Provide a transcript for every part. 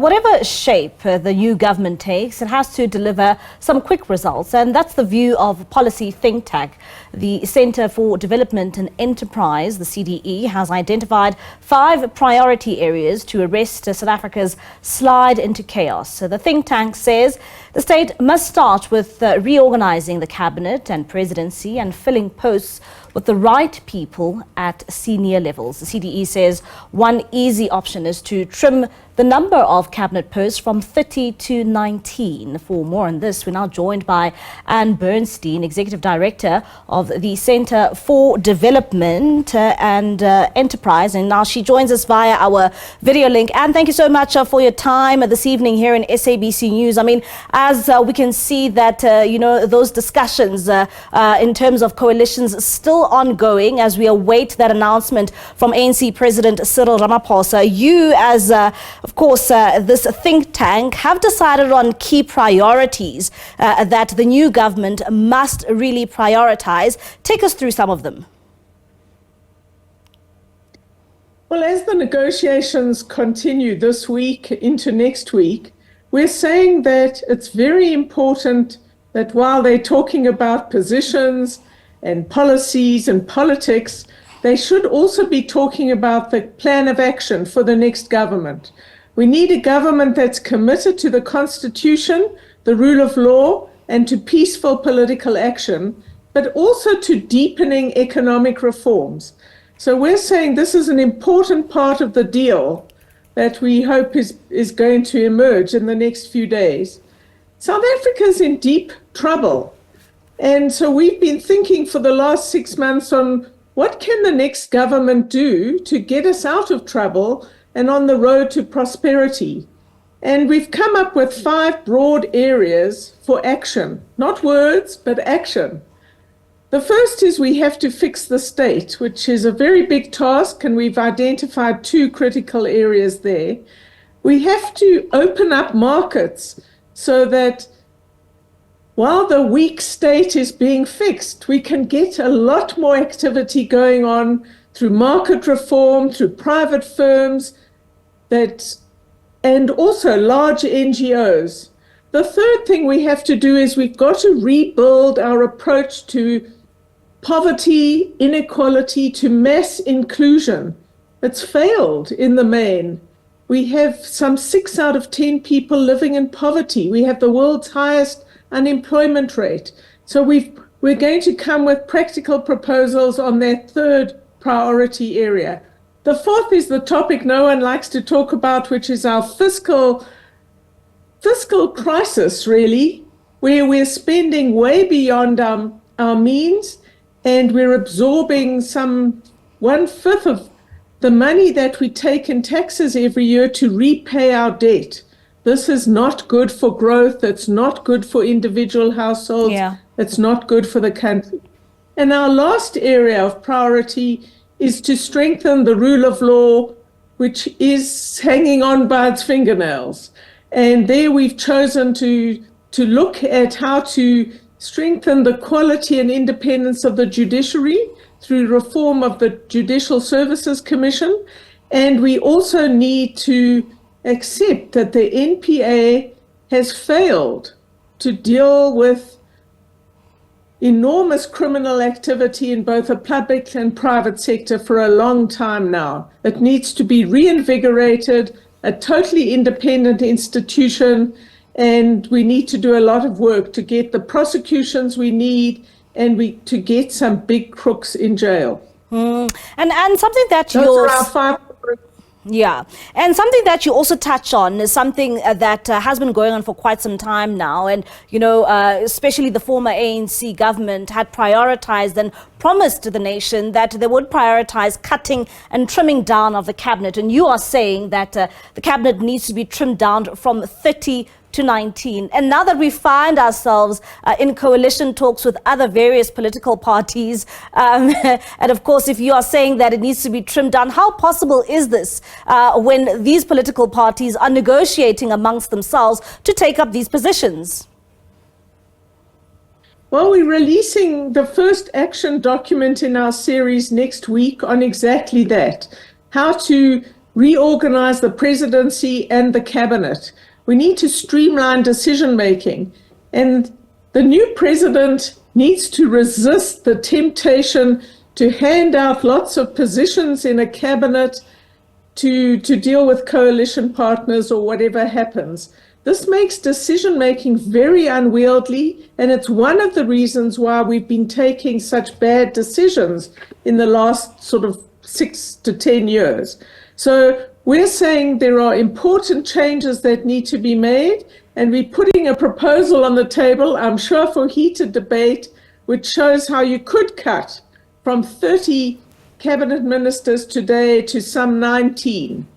whatever shape the new government takes, it has to deliver some quick results. And that's the view of policy think tank. The Centre for Development and Enterprise, the CDE, has identified 5 priority areas to arrest South Africa's slide into chaos. So the think tank says the state must start with reorganizing the cabinet and presidency and filling posts with the right people at senior levels. The CDE says one easy option is to trim the number of cabinet posts from 30 to 19. For more on this, we're now joined by Ann Bernstein, Executive Director of the Centre for Development and Enterprise. And now she joins us via our video link. Ann, thank you so much for your time this evening here in SABC News. I mean, as we can see that, those discussions in terms of coalitions still ongoing as we await that announcement from ANC President Cyril Ramaphosa. You, as of course, this think tank, have decided on key priorities that the new government must really prioritize. Take us through some of them. Well, as the negotiations continue this week into next week, we're saying that it's very important that while they're talking about positions and policies and politics, they should also be talking about the plan of action for the next government. We need a government that's committed to the Constitution, the rule of law, and to peaceful political action, but also to deepening economic reforms. So we're saying this is an important part of the deal that we hope is going to emerge in the next few days. South Africa's in deep trouble. And so we've been thinking for the last 6 months on what can the next government do to get us out of trouble and on the road to prosperity. And we've come up with 5 broad areas for action, not words, but action. The first is we have to fix the state, which is a very big task, and we've identified 2 critical areas there. We have to open up markets so that while the weak state is being fixed, we can get a lot more activity going on through market reform, through private firms, and also large NGOs. The third thing we have to do is we've got to rebuild our approach to poverty, inequality, to mass inclusion. It's failed in the main. We have some 6 out of 10 people living in poverty. We have the world's highest unemployment rate. So we're going to come with practical proposals on that 3rd priority area. The 4th is the topic no one likes to talk about, which is our fiscal crisis, really, where we're spending way beyond our means, and we're absorbing some 1/5 of the money that we take in taxes every year to repay our debt. This is not good for growth. It's not good for individual households. Yeah. It's not good for the country. And our last area of priority is to strengthen the rule of law, which is hanging on by its fingernails. And there we've chosen to look at how to strengthen the quality and independence of the judiciary through reform of the Judicial Services Commission. And we also need to accept that the NPA has failed to deal with enormous criminal activity in both the public and private sector for a long time now. It needs to be reinvigorated, a totally independent institution, and we need to do a lot of work to get the prosecutions we need and to get some big crooks in jail. And something that Those are our 5. Yeah, and something that you also touch on is something that has been going on for quite some time now. And, especially the former ANC government had prioritized and promised to the nation that they would prioritize cutting and trimming down of the cabinet. And you are saying that the cabinet needs to be trimmed down from 30 to 19. And now that we find ourselves in coalition talks with other various political parties, and of course, if you are saying that it needs to be trimmed down, how possible is this when these political parties are negotiating amongst themselves to take up these positions? Well, we're releasing the first action document in our series next week on exactly that, how to reorganize the presidency and the cabinet. We need to streamline decision making. And the new president needs to resist the temptation to hand out lots of positions in a cabinet to deal with coalition partners or whatever happens. This makes decision making very unwieldy, and it's one of the reasons why we've been taking such bad decisions in the last sort of 6 to 10 years. So we're saying there are important changes that need to be made, and we're putting a proposal on the table, I'm sure for heated debate, which shows how you could cut from 30 cabinet ministers today to some 19.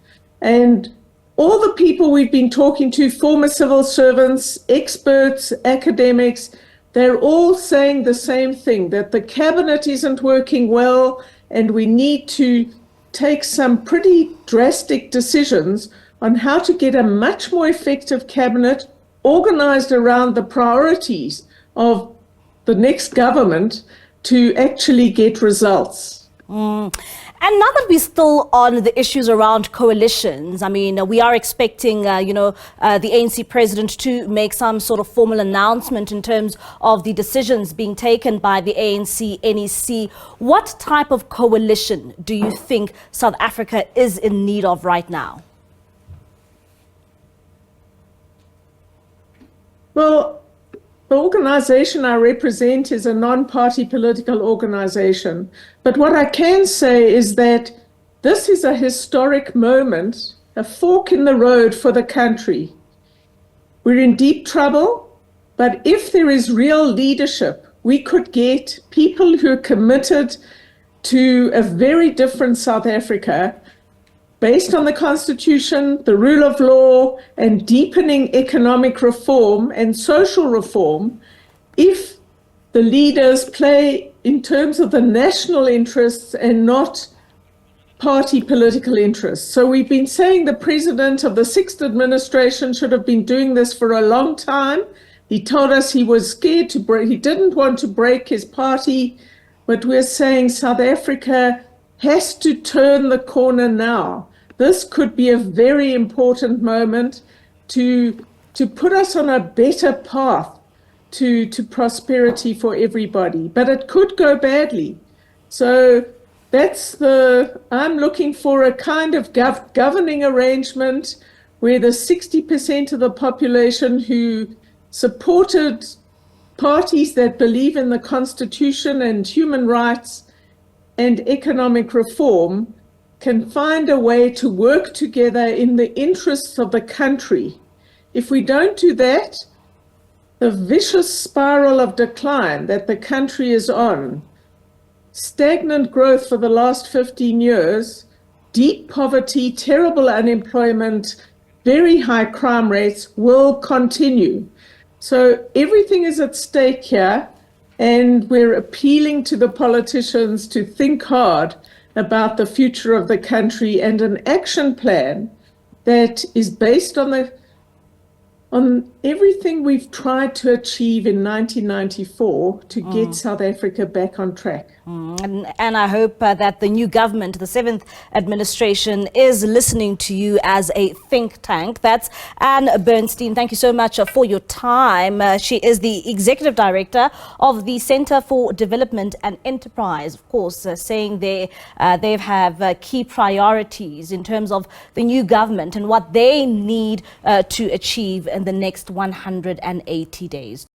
And all the people we've been talking to, former civil servants, experts, academics, they're all saying the same thing, that the cabinet isn't working well, and we need to take some pretty drastic decisions on how to get a much more effective cabinet organized around the priorities of the next government to actually get results. And now that we're still on the issues around coalitions, I mean, we are expecting, the ANC president to make some sort of formal announcement in terms of the decisions being taken by the ANC NEC. What type of coalition do you think South Africa is in need of right now? Well, the organization I represent is a non-party political organization. But what I can say is that this is a historic moment, a fork in the road for the country. We're in deep trouble, but if there is real leadership, we could get people who are committed to a very different South Africa based on the Constitution, the rule of law, and deepening economic reform and social reform, if the leaders play in terms of the national interests and not party political interests. So we've been saying the president of the 6th administration should have been doing this for a long time. He told us he was scared to break, he didn't want to break his party, but we're saying South Africa has to turn the corner now. This could be a very important moment to put us on a better path to prosperity for everybody, but it could go badly. So I'm looking for a kind of governing arrangement where the 60% of the population who supported parties that believe in the Constitution and human rights and economic reform can find a way to work together in the interests of the country. If we don't do that, the vicious spiral of decline that the country is on, stagnant growth for the last 15 years, deep poverty, terrible unemployment, very high crime rates will continue. So everything is at stake here, and we're appealing to the politicians to think hard about the future of the country and an action plan that is based on everything we've tried to achieve in 1994 to get South Africa back on track. And I hope that the new government, the 7th administration, is listening to you as a think tank. That's Ann Bernstein. Thank you so much for your time. She is the Executive Director of the Centre for Development and Enterprise. Of course, saying they have key priorities in terms of the new government and what they need to achieve in the next 180 days.